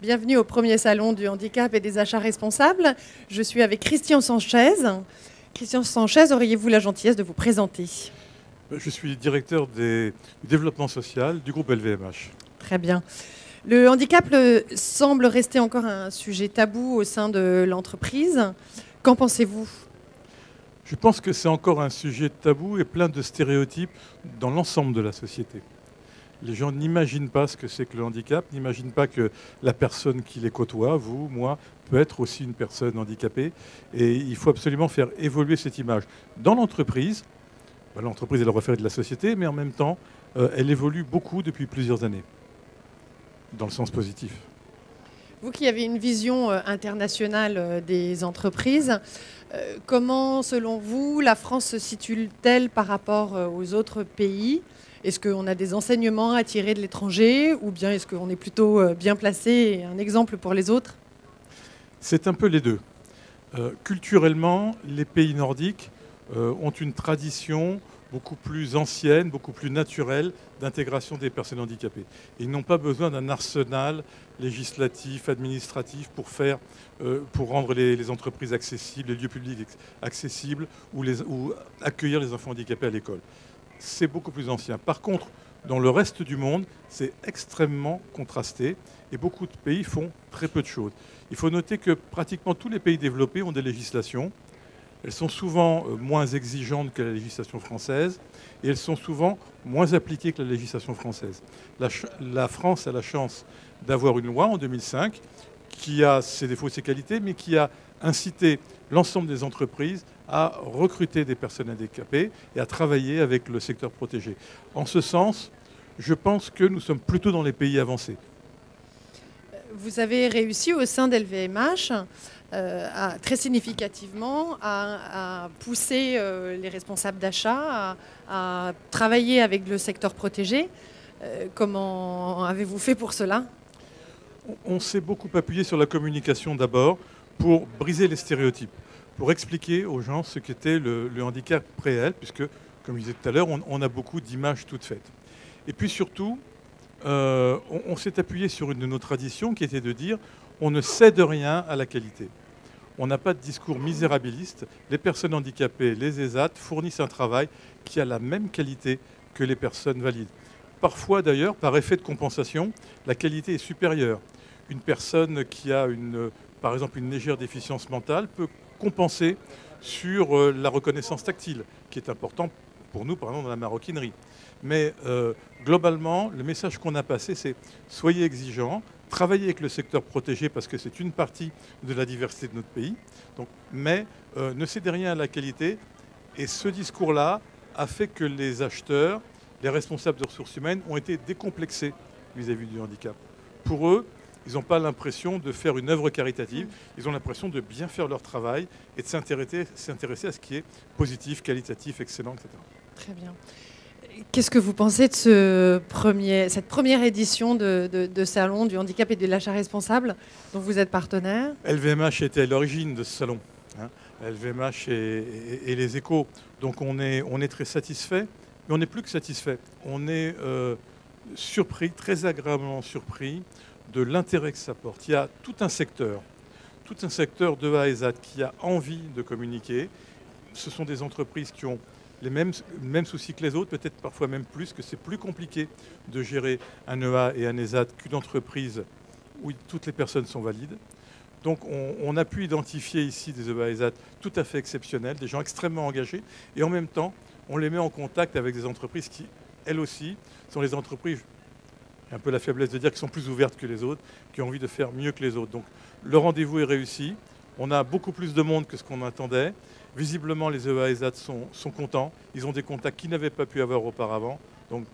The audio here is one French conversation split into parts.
bienvenue au premier salon du handicap et des achats responsables. Je suis avec Christian Sanchez. Christian Sanchez, auriez-vous la gentillesse de vous présenter? Je suis directeur du développement social du groupe LVMH. Très bien. Le handicap semble rester encore un sujet tabou au sein de l'entreprise. Qu'en pensez-vous? Je pense que c'est encore un sujet tabou et plein de stéréotypes dans l'ensemble de la société. Les gens n'imaginent pas ce que c'est que le handicap, n'imaginent pas que la personne qui les côtoie, vous, moi, peut être aussi une personne handicapée. Et il faut absolument faire évoluer cette image. Dans l'entreprise, l'entreprise est le reflet de la société, mais en même temps, elle évolue beaucoup depuis plusieurs années, dans le sens positif. Vous qui avez une vision internationale des entreprises, comment, selon vous, la France se situe-t-elle par rapport aux autres pays? Est-ce qu'on a des enseignements à tirer de l'étranger ou bien est-ce qu'on est plutôt bien placé et un exemple pour les autres? C'est un peu les deux. Culturellement, les pays nordiques ont une tradition beaucoup plus ancienne, beaucoup plus naturelle d'intégration des personnes handicapées. Ils n'ont pas besoin d'un arsenal législatif, administratif pour rendre les entreprises accessibles, les lieux publics accessibles ou accueillir les enfants handicapés à l'école. C'est beaucoup plus ancien. Par contre, dans le reste du monde, c'est extrêmement contrasté et beaucoup de pays font très peu de choses. Il faut noter que pratiquement tous les pays développés ont des législations. Elles sont souvent moins exigeantes que la législation française et elles sont souvent moins appliquées que la législation française. La France a la chance d'avoir une loi en 2005 qui a ses défauts et ses qualités, mais qui a incité l'ensemble des entreprises à recruter des personnes handicapées et à travailler avec le secteur protégé. En ce sens, je pense que nous sommes plutôt dans les pays avancés. Vous avez réussi au sein d'LVMH très significativement à pousser les responsables d'achat à travailler avec le secteur protégé. Comment avez-vous fait pour cela? On s'est beaucoup appuyé sur la communication d'abord pour briser les stéréotypes, pour expliquer aux gens ce qu'était le handicap réel, puisque, comme je disais tout à l'heure, on a beaucoup d'images toutes faites. Et puis surtout, on s'est appuyé sur une de nos traditions qui était de dire on ne cède rien à la qualité. On n'a pas de discours misérabiliste. Les personnes handicapées, les ESAT, fournissent un travail qui a la même qualité que les personnes valides. Parfois d'ailleurs, par effet de compensation, la qualité est supérieure. Une personne qui a par exemple une légère déficience mentale peut compenser sur la reconnaissance tactile, qui est important pour nous, par exemple, dans la maroquinerie. Mais globalement, le message qu'on a passé, c'est soyez exigeants, travaillez avec le secteur protégé parce que c'est une partie de la diversité de notre pays, mais ne cédez rien à la qualité. Et ce discours-là a fait que les acheteurs, les responsables de ressources humaines ont été décomplexés vis-à-vis du handicap. Pour eux, ils n'ont pas l'impression de faire une œuvre caritative, ils ont l'impression de bien faire leur travail et de s'intéresser à ce qui est positif, qualitatif, excellent, etc. Très bien. Qu'est-ce que vous pensez de cette première édition de Salon du handicap et de l'achat responsable dont vous êtes partenaire? LVMH était à l'origine de ce salon, LVMH et les échos. Donc on est très satisfait, mais on n'est plus que satisfait. On est surpris, très agréablement surpris de l'intérêt que ça porte. Il y a tout un secteur de A à Z qui a envie de communiquer. Ce sont des entreprises qui ont les mêmes soucis que les autres, peut-être parfois même plus, que c'est plus compliqué de gérer un EA et un ESAT qu'une entreprise où toutes les personnes sont valides. Donc on a pu identifier ici des EA et ESAT tout à fait exceptionnels, des gens extrêmement engagés, et en même temps, on les met en contact avec des entreprises qui, elles aussi, sont les entreprises, un peu la faiblesse de dire, qui sont plus ouvertes que les autres, qui ont envie de faire mieux que les autres. Donc le rendez-vous est réussi. On a beaucoup plus de monde que ce qu'on attendait. Visiblement, les EA et ESAT sont contents. Ils ont des contacts qu'ils n'avaient pas pu avoir auparavant. Donc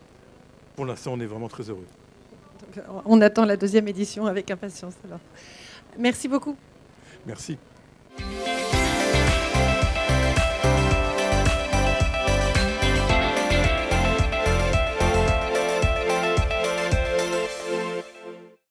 pour l'instant, on est vraiment très heureux. Donc, on attend la deuxième édition avec impatience. Alors. Merci beaucoup. Merci.